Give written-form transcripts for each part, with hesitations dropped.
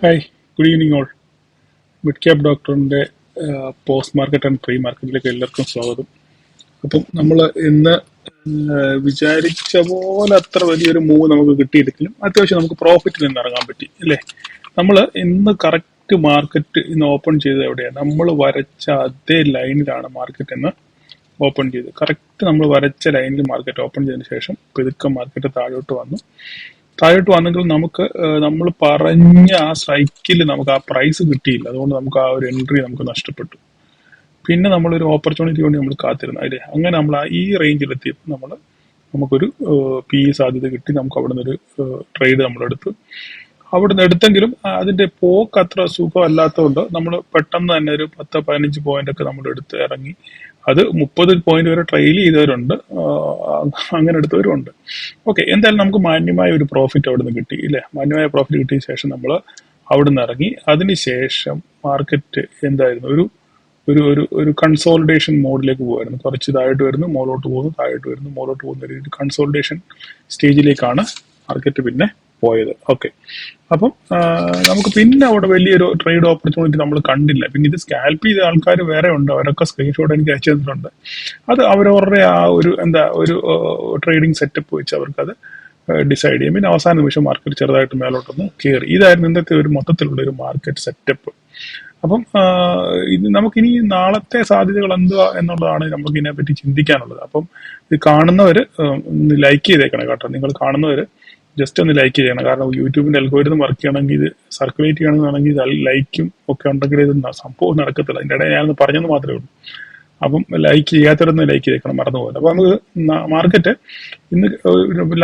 Hi, good evening all. Mid cap ഡോക്ടറിൻ്റെ post market and pre മാർക്കറ്റിലേക്ക് എല്ലാവർക്കും സ്വാഗതം. അപ്പം നമ്മൾ ഇന്ന് വിചാരിച്ച പോലെ അത്ര വലിയൊരു മൂവ് നമുക്ക് കിട്ടിയില്ലെങ്കിലും അത്യാവശ്യം നമുക്ക് പ്രോഫിറ്റിൽ നിന്ന് ഇറങ്ങാൻ പറ്റി അല്ലേ. നമ്മൾ ഇന്ന് കറക്റ്റ് മാർക്കറ്റ് ഇന്ന് ഓപ്പൺ ചെയ്തത് എവിടെയാണ്? നമ്മൾ വരച്ച അതേ ലൈനിലാണ് മാർക്കറ്റ് ഇന്ന് ഓപ്പൺ ചെയ്ത്. കറക്റ്റ് നമ്മൾ വരച്ച ലൈനിൽ മാർക്കറ്റ് ഓപ്പൺ ചെയ്തതിന് ശേഷം പെതുക്കെ മാർക്കറ്റ് താഴോട്ട് വന്നെങ്കിൽ നമുക്ക് നമ്മൾ പറഞ്ഞ ആ സ്ട്രൈക്കിൽ നമുക്ക് ആ പ്രൈസ് കിട്ടിയില്ല. അതുകൊണ്ട് നമുക്ക് ആ ഒരു എൻട്രി നമുക്ക് നഷ്ടപ്പെട്ടു. പിന്നെ നമ്മളൊരു ഓപ്പർച്യൂണിറ്റി വേണ്ടി നമ്മൾ കാത്തിരുന്നു അല്ലേ. അങ്ങനെ നമ്മൾ ഈ റേഞ്ചിലെത്തിയപ്പോൾ നമുക്കൊരു പി ഇ സാധ്യത കിട്ടി. നമുക്ക് അവിടെ നിന്നൊരു ട്രേഡ് നമ്മളെടുത്തു. അവിടുന്ന് എടുത്തെങ്കിലും അതിന്റെ പോക്ക് അത്ര സുഖമല്ലാത്തതുകൊണ്ട് നമ്മൾ പെട്ടെന്ന് തന്നെ ഒരു 10-15 പോയിന്റ് ഒക്കെ നമ്മൾ എടുത്ത് ഇറങ്ങി. അത് 30 പോയിന്റ് വരെ ട്രെയിൽ ചെയ്തവരുണ്ട്, അങ്ങനെ എടുത്തവരുണ്ട്. ഓക്കെ, എന്തായാലും നമുക്ക് മാന്യമായ ഒരു പ്രോഫിറ്റ് അവിടെ നിന്ന് കിട്ടി ഇല്ലേ. മാന്യമായ പ്രോഫിറ്റ് കിട്ടിയ ശേഷം നമ്മൾ അവിടെ നിന്ന് ഇറങ്ങി. അതിനുശേഷം മാർക്കറ്റ് എന്തായിരുന്നു, ഒരു ഒരു ഒരു ഒരു കൺസോൾട്ടേഷൻ മോഡിലേക്ക് പോകുമായിരുന്നു. കുറച്ച് താഴോട്ട് വരുന്നു, മോളോട്ട് പോകുന്നു, താഴോട്ട് വരുന്നു, മോളോട്ട് പോകുന്ന ഒരു കൺസോൾട്ടേഷൻ സ്റ്റേജിലേക്കാണ് മാർക്കറ്റ് പിന്നെ പോയത്. ഓക്കെ, അപ്പം നമുക്ക് പിന്നെ അവിടെ വലിയൊരു ട്രേഡ് ഓപ്പർച്യൂണിറ്റി നമ്മൾ കണ്ടില്ല. പിന്നെ ഇത് സ്കാൽപ്പ് ചെയ്ത ആൾക്കാർ വേറെ ഉണ്ട്, അവരൊക്കെ സ്ക്രീൻഷോട്ട് എനിക്ക് അയച്ചു തന്നിട്ടുണ്ട്. അത് അവരവരുടെ ആ ഒരു ട്രേഡിംഗ് സെറ്റപ്പ് വെച്ച് അവർക്കത് ഡിസൈഡ് ചെയ്യും. പിന്നെ അവസാന നിമിഷം മാർക്കറ്റ് ചെറുതായിട്ട് മേലോട്ടൊന്ന് കയറി. ഇതായിരുന്നു ഇന്നത്തെ ഒരു മൊത്തത്തിലുള്ള ഒരു മാർക്കറ്റ് സെറ്റപ്പ്. അപ്പം ഇത് നമുക്കിനി നാളത്തെ സാധ്യതകൾ എന്തുവാ എന്നുള്ളതാണ് നമുക്ക് ഇതിനെപ്പറ്റി ചിന്തിക്കാനുള്ളത്. അപ്പം ഇത് കാണുന്നവർ ഒന്ന് ലൈക്ക് ചെയ്തേക്കണം കേട്ടോ. നിങ്ങൾ കാണുന്നവർ ജസ്റ്റ് ഒന്ന് ലൈക്ക് ചെയ്യണം. കാരണം യൂട്യൂബിന്റെ അൽഗോരിതം വർക്ക് ചെയ്യണമെങ്കിൽ, ഇത് സർക്കുലേറ്റ് ചെയ്യണമെന്നാണെങ്കിൽ ഇത് ലൈക്കും ഒക്കെ ഉണ്ടെങ്കിൽ ഇത് സംഭവം നടക്കത്തില്ല. അതിൻ്റെ ഇടയിൽ ഞാനൊന്ന് പറഞ്ഞെന്ന് മാത്രമേ ഉള്ളൂ. അപ്പം ലൈക്ക് ചെയ്യാത്തവരൊന്ന് ലൈക്ക് ചെയ്തേക്കണം, മറന്നുപോലെ. അപ്പൊ നമുക്ക് മാർക്കറ്റ് ഇന്ന്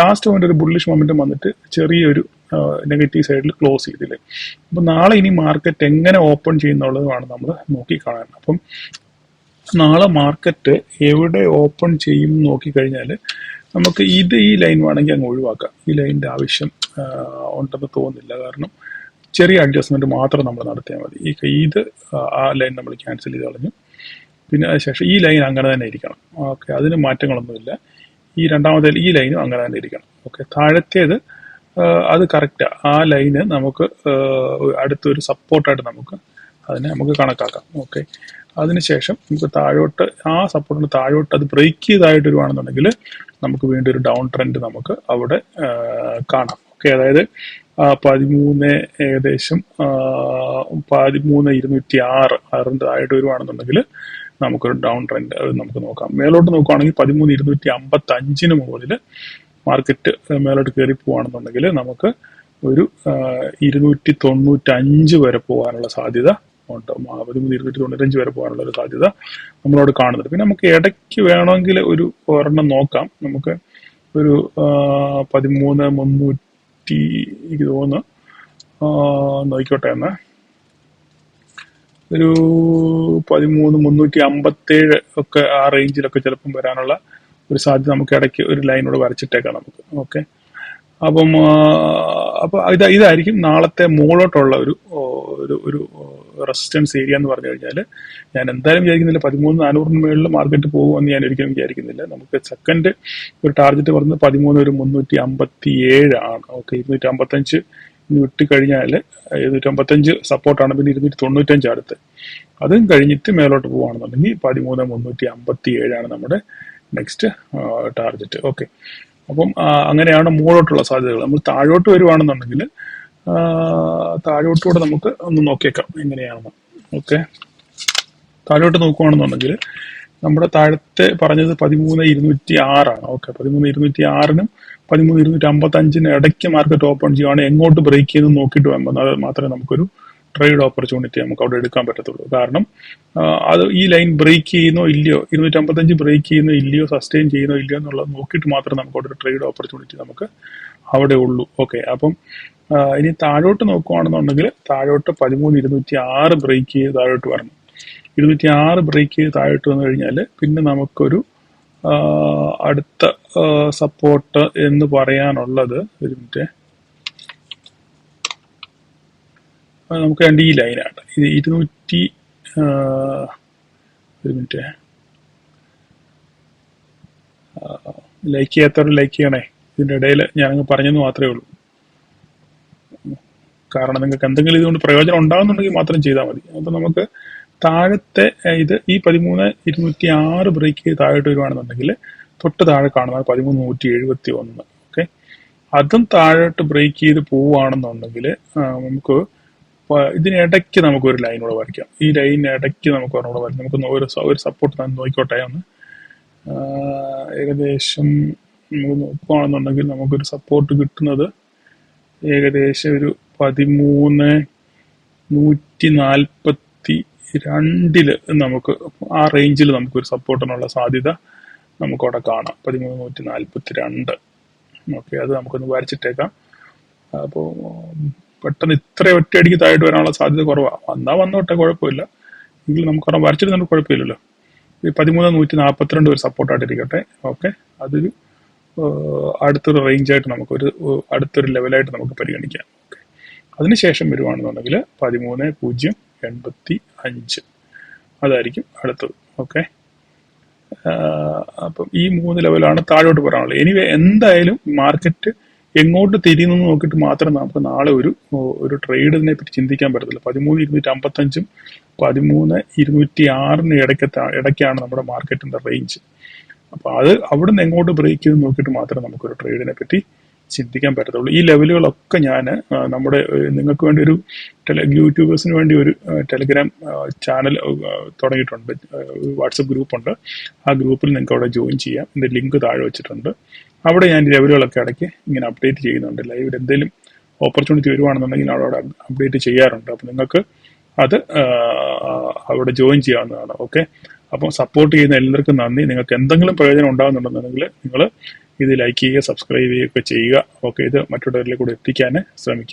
ലാസ്റ്റ് പോയിന്റ് ഒരു ബുള്ളിഷ് മൊമെന്റം വന്നിട്ട് ചെറിയൊരു നെഗറ്റീവ് സൈഡിൽ ക്ലോസ് ചെയ്തില്ലേ. അപ്പൊ നാളെ ഇനി മാർക്കറ്റ് എങ്ങനെ ഓപ്പൺ ചെയ്യുന്നുള്ളതുമാണ് നമ്മൾ നോക്കി കാണാൻ. അപ്പം നാളെ മാർക്കറ്റ് എവിടെ ഓപ്പൺ ചെയ്യും നോക്കിക്കഴിഞ്ഞാൽ നമുക്ക് ഈ ലൈൻ വേണമെങ്കിൽ അങ്ങ് ഒഴിവാക്കാം. ഈ ലൈനിന്റെ ആവശ്യം ഉണ്ടെന്ന് തോന്നുന്നില്ല. കാരണം ചെറിയ അഡ്ജസ്റ്റ്മെന്റ് മാത്രം നമ്മൾ നടത്തിയാൽ മതി. ഇത് ആ ലൈൻ നമ്മൾ ക്യാൻസൽ ചെയ്ത് കളഞ്ഞു. പിന്നെ അതിനുശേഷം ഈ ലൈൻ അങ്ങനെ തന്നെ ഇരിക്കണം. ഓക്കെ, അതിന് മാറ്റങ്ങളൊന്നുമില്ല. ഈ രണ്ടാമത്തെ ഈ ലൈനും അങ്ങനെ തന്നെ ഇരിക്കണം. ഓക്കെ, താഴത്തേത് അത് കറക്റ്റാ. ആ ലൈന് നമുക്ക് അടുത്തൊരു സപ്പോർട്ടായിട്ട് നമുക്ക് കണക്കാക്കാം. ഓക്കെ, അതിനുശേഷം നമുക്ക് താഴോട്ട് ആ സപ്പോർട്ടിന് താഴോട്ട് അത് ബ്രേക്ക് ചെയ്തായിട്ട് വരുവാണെന്നുണ്ടെങ്കിൽ നമുക്ക് വീണ്ടും ഒരു ഡൗൺ ട്രെൻഡ് നമുക്ക് അവിടെ കാണാം. ഓക്കെ, അതായത് 13 ഏകദേശം 13,206 അതിൻ്റെ താഴോട്ട് വരുവാണെന്നുണ്ടെങ്കിൽ നമുക്കൊരു ഡൗൺ ട്രെൻഡ് നമുക്ക് നോക്കാം. മേലോട്ട് നോക്കുവാണെങ്കിൽ 13,255 മുകളിൽ മാർക്കറ്റ് മേലോട്ട് കയറി പോവാണെന്നുണ്ടെങ്കിൽ നമുക്ക് ഒരു 295 വരെ പോകാനുള്ള സാധ്യത ഉണ്ട്. 13,295 വരെ പോകാനുള്ള ഒരു സാധ്യത നമ്മളോട് കാണുന്നുണ്ട്. പിന്നെ നമുക്ക് ഇടയ്ക്ക് വേണമെങ്കിൽ ഒരു ഒരെണ്ണം നോക്കാം. നമുക്ക് ഒരു 13,300 എനിക്ക് തോന്നുന്നു നോക്കിക്കോട്ടെ എന്ന്, ഒരു 13,357 ഒക്കെ ആ റേഞ്ചിലൊക്കെ ചിലപ്പം വരാനുള്ള ഒരു സാധ്യത നമുക്ക് ഇടയ്ക്ക് ഒരു ലൈനോട് വരച്ചിട്ടേക്കാം നമുക്ക്. ഓക്കെ, അപ്പം ഇതായിരിക്കും നാളത്തെ മുകളോട്ടുള്ള ഒരു റെസിസ്റ്റൻസ് ഏരിയ എന്ന് പറഞ്ഞു കഴിഞ്ഞാൽ. ഞാൻ എന്തായാലും വിചാരിക്കുന്നില്ല 13,400 മുകളിൽ മാർക്കറ്റ് പോകുമെന്ന് ഞാൻ ഒരിക്കലും വിചാരിക്കുന്നില്ല. നമുക്ക് സെക്കൻഡ് ഒരു ടാർഗറ്റ് പറഞ്ഞത് 13,357 ആണ്. ഓക്കെ, 255 വിട്ടുകഴിഞ്ഞാൽ 255 സപ്പോർട്ടാണ്. പിന്നെ 295 അടുത്ത്. അതും കഴിഞ്ഞിട്ട് മേലോട്ട് പോവുകയാണെന്നുണ്ടെങ്കിൽ 13,357 നമ്മുടെ നെക്സ്റ്റ് ടാർഗറ്റ്. ഓക്കെ, അപ്പം അങ്ങനെയാണ് മുകളോട്ടുള്ള സാധ്യതകൾ. നമ്മൾ താഴോട്ട് വരുവാണെന്നുണ്ടെങ്കിൽ താഴോട്ടൂടെ നമുക്ക് ഒന്ന് നോക്കിയേക്കാം എങ്ങനെയാണെന്ന്. ഓക്കെ, താഴോട്ട് നോക്കുകയാണെന്നുണ്ടെങ്കിൽ നമ്മുടെ താഴത്തെ പറഞ്ഞത് 13,206 ആണ്. ഓക്കെ, 13,206-നും 13,255-നും ഇടയ്ക്ക് മാർക്കറ്റ് ഓപ്പൺ ചെയ്യുവാണെങ്കിൽ എങ്ങോട്ട് ബ്രേക്ക് ചെയ്ത് നോക്കിയിട്ട് വന്നാൽ മാത്രമേ നമുക്കൊരു ട്രേഡ് ഓപ്പർച്യൂണിറ്റി നമുക്ക് അവിടെ എടുക്കാൻ പറ്റത്തുള്ളൂ. കാരണം അത് ഈ ലൈൻ ബ്രേക്ക് ചെയ്യുന്നോ ഇല്ലയോ, 255 ബ്രേക്ക് ചെയ്യുന്നോ ഇല്ലയോ, സസ്റ്റെയിൻ ചെയ്യുന്നോ ഇല്ലയോ എന്നുള്ളത് നോക്കിയിട്ട് മാത്രമേ നമുക്ക് അവിടെ ഒരു ട്രേഡ് ഓപ്പർച്യൂണിറ്റി നമുക്ക് അവിടെ ഉള്ളൂ. ഓക്കെ, അപ്പം ഇനി താഴോട്ട് നോക്കുകയാണെന്നുണ്ടെങ്കിൽ താഴോട്ട് 13,206 ബ്രേക്ക് ചെയ്ത് താഴോട്ട് വരണം. 206 ബ്രേക്ക് ചെയ്ത് താഴോട്ട് വന്നു കഴിഞ്ഞാൽ പിന്നെ നമുക്കൊരു അടുത്ത സപ്പോർട്ട് എന്ന് പറയാനുള്ളത്, ഒരു മിനിറ്റ്, നമുക്ക് വേണ്ട ഈ ലൈനാണ്. ഇത് 200, ഒരു മിനിറ്റ്, ലൈക്ക് ചെയ്യാത്തവർ ലൈക്ക് ചെയ്യണേ. ഇതിൻ്റെ ഇടയിൽ ഞാനങ്ങ് പറഞ്ഞെന്ന് മാത്രമേ ഉള്ളൂ. കാരണം നിങ്ങൾക്ക് എന്തെങ്കിലും ഇതുകൊണ്ട് പ്രയോജനം ഉണ്ടാകുന്നുണ്ടെങ്കിൽ മാത്രം ചെയ്താൽ മതി. അപ്പൊ നമുക്ക് താഴത്തെ ഇത് ഈ 13,206 ബ്രേക്ക് ചെയ്ത് താഴോട്ട് വരുവാണെന്നുണ്ടെങ്കിൽ തൊട്ട് താഴെ കാണുന്നത് 13,171. ഓക്കെ, അതും താഴോട്ട് ബ്രേക്ക് ചെയ്ത് പോവുകയാണെന്നുണ്ടെങ്കിൽ നമുക്ക് ഇതിനിടയ്ക്ക് നമുക്ക് ഒരു ലൈൻ കൂടെ വരയ്ക്കാം. ഈ ലൈനിടയ്ക്ക് നമുക്ക് ഒരെണ്ണം കൂടെ വരയ്ക്കാം. നമുക്കൊന്ന് ഒരു സപ്പോർട്ട് നോക്കിക്കോട്ടെ ഒന്ന്. ഏകദേശം നമുക്ക് നോക്കുകയാണെന്നുണ്ടെങ്കിൽ നമുക്കൊരു സപ്പോർട്ട് കിട്ടുന്നത് ഏകദേശം ഒരു 13,142 നമുക്ക് ആ റേഞ്ചിൽ നമുക്കൊരു സപ്പോർട്ടിനുള്ള സാധ്യത നമുക്കവിടെ കാണാം. 13,142. ഓക്കെ, അത് നമുക്കൊന്ന് വരച്ചിട്ടേക്കാം. അപ്പോൾ പെട്ടെന്ന് ഇത്ര ഒറ്റയടിക്ക് താഴോട്ട് വരാനുള്ള സാധ്യത കുറവാണ്. വന്നോട്ടെ, കുഴപ്പമില്ല. എങ്കിലും നമുക്ക് വരച്ചിട്ട് കുഴപ്പമില്ലല്ലോ. ഈ 13,142 ഒരു സപ്പോർട്ടായിട്ട് ഇരിക്കട്ടെ. ഓക്കെ, അതൊരു അടുത്തൊരു റേഞ്ചായിട്ട് അടുത്തൊരു ലെവലായിട്ട് നമുക്ക് പരിഗണിക്കാം. ഓക്കെ, അതിനുശേഷം വരുവാണെന്നുണ്ടെങ്കിൽ 13,085 അതായിരിക്കും അടുത്തത്. ഓക്കെ, അപ്പം ഈ 3 ലെവലാണ് താഴോട്ട് പറയാനുള്ളത്. എനിവേ എന്തായാലും മാർക്കറ്റ് എങ്ങോട്ട് തിരിയുന്നു നോക്കിയിട്ട് മാത്രം നമുക്ക് നാളെ ഒരു ട്രേഡിനെ പറ്റി ചിന്തിക്കാൻ പറ്റത്തില്ല. 13,255 13,206 ഇടയ്ക്കാണ് നമ്മുടെ മാർക്കറ്റിന്റെ റേഞ്ച്. അപ്പൊ അത് അവിടുന്ന് എങ്ങോട്ട് ബ്രേക്ക് ചെയ്ത് നോക്കിയിട്ട് മാത്രമേ നമുക്കൊരു ട്രേഡിനെ പറ്റി ചിന്തിക്കാൻ പറ്റത്തുള്ളൂ. ഈ ലെവലുകളൊക്കെ ഞാൻ നമ്മുടെ നിങ്ങൾക്ക് വേണ്ടി യൂട്യൂബേഴ്സിന് വേണ്ടി ഒരു ടെലിഗ്രാം ചാനൽ തുടങ്ങിയിട്ടുണ്ട്. വാട്സപ്പ് ഗ്രൂപ്പുണ്ട്. ആ ഗ്രൂപ്പിൽ നിങ്ങൾക്ക് അവിടെ ജോയിൻ ചെയ്യാം. ഇതിന്റെ ലിങ്ക് താഴെ വെച്ചിട്ടുണ്ട്. അവിടെ ഞാൻ ലെവലുകളൊക്കെ ഇടയ്ക്ക് ഇങ്ങനെ അപ്ഡേറ്റ് ചെയ്യുന്നുണ്ട്. ലൈവിൽ എന്തെങ്കിലും ഓപ്പർച്യൂണിറ്റി വരുവാണെന്നുണ്ടെങ്കിൽ അവിടെ അപ്ഡേറ്റ് ചെയ്യാറുണ്ട്. അപ്പം നിങ്ങൾക്ക് അത് അവിടെ ജോയിൻ ചെയ്യാവുന്നതാണ്. ഓക്കെ, അപ്പം സപ്പോർട്ട് ചെയ്യുന്ന എല്ലാവർക്കും നന്ദി. നിങ്ങൾക്ക് എന്തെങ്കിലും പ്രയോജനം ഉണ്ടാകുന്നുണ്ടെന്നുണ്ടെങ്കിൽ നിങ്ങൾ ഇത് ലൈക്ക് ചെയ്യുക, സബ്സ്ക്രൈബ് ചെയ്യുകയൊക്കെ ചെയ്യുക. ഓക്കെ, ഇത് മറ്റുള്ളവരിലേക്ക് കൂടെ എത്തിക്കാൻ ശ്രമിക്കുക.